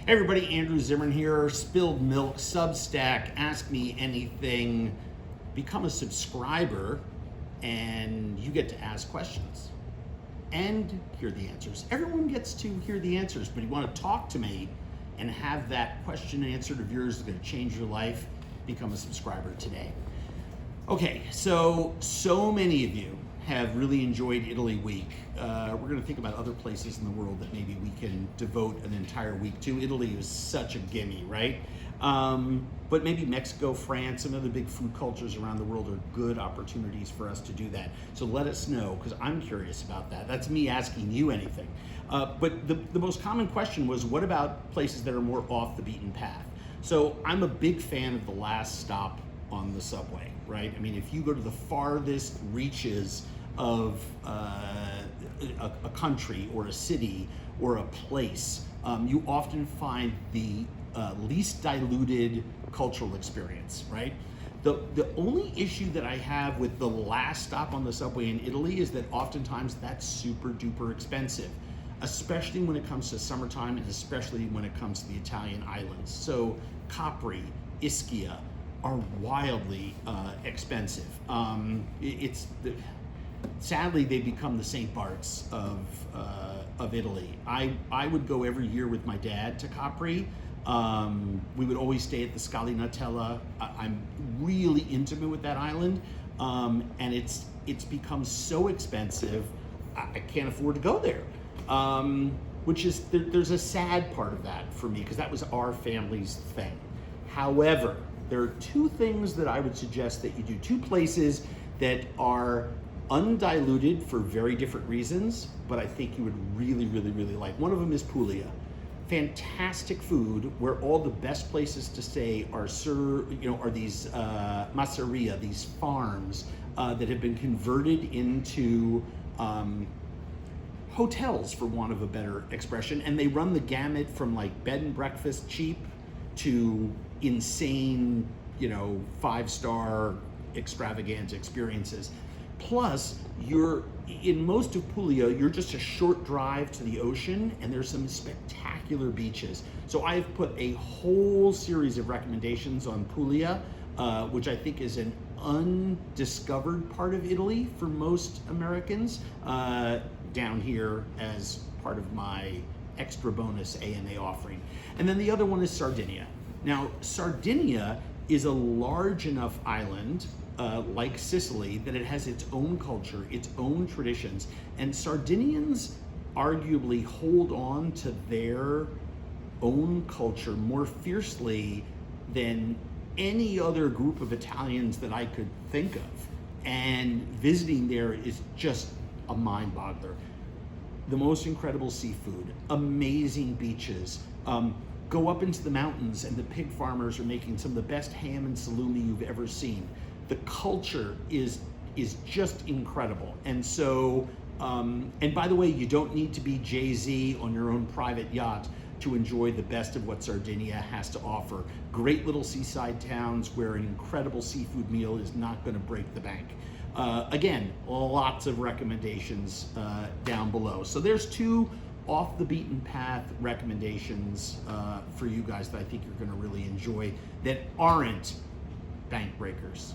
Hey everybody, Andrew Zimmern here, Spilled Milk, Substack, Ask Me Anything. Become a subscriber and you get to ask questions and hear the answers. Everyone gets to hear the answers, but you want to talk to me and have that question answered of yours that's going to change your life, become a subscriber today. Okay, so many of you have really enjoyed Italy Week. We're going to think about other places in the world that maybe we can devote an entire week to. Italy is such a gimme, right? But maybe Mexico, France, and other big food cultures around the world are good opportunities for us to do that. So let us know, because I'm curious about that. That's me asking you anything. But the most common question was, what about places that are more off the beaten path? So I'm a big fan of the last stop on the subway, right? I mean, if you go to the farthest reaches of a country or a city or a place, you often find the least diluted cultural experience, right? The only issue that I have with the last stop on the subway in Italy is that oftentimes that's super duper expensive, especially when it comes to summertime and especially when it comes to the Italian islands. So Capri, Ischia are wildly expensive. Sadly, they become the St. Barts of Italy. I would go every year with my dad to Capri. We would always stay at the Scalinatella. I'm really intimate with that island, and it's become so expensive, I can't afford to go there. Which is, there's a sad part of that for me, because that was our family's thing. However, there are two things that I would suggest that you do, two places that are undiluted for very different reasons, but I think you would really, really, really like. One of them is Puglia. Fantastic food, where all the best places to stay are these masseria, these farms that have been converted into hotels, for want of a better expression, and they run the gamut from like bed and breakfast cheap to insane, 5-star extravagant experiences. Plus, in most of Puglia, you're just a short drive to the ocean, and there's some spectacular beaches. So I've put a whole series of recommendations on Puglia, which I think is an undiscovered part of Italy for most Americans, down here as part of my extra bonus AMA offering. And then the other one is Sardinia. Now, Sardinia is a large enough island, like Sicily, that it has its own culture, its own traditions, and Sardinians arguably hold on to their own culture more fiercely than any other group of Italians that I could think of. And visiting there is just a mind boggler. The most incredible seafood, amazing beaches. Go up into the mountains and the pig farmers are making some of the best ham and salumi you've ever seen. The culture is just incredible. And so, and by the way, you don't need to be Jay-Z on your own private yacht to enjoy the best of what Sardinia has to offer. Great little seaside towns where an incredible seafood meal is not going to break the bank. Again, lots of recommendations down below. So there's two off the beaten path recommendations for you guys that I think you're going to really enjoy that aren't bank breakers.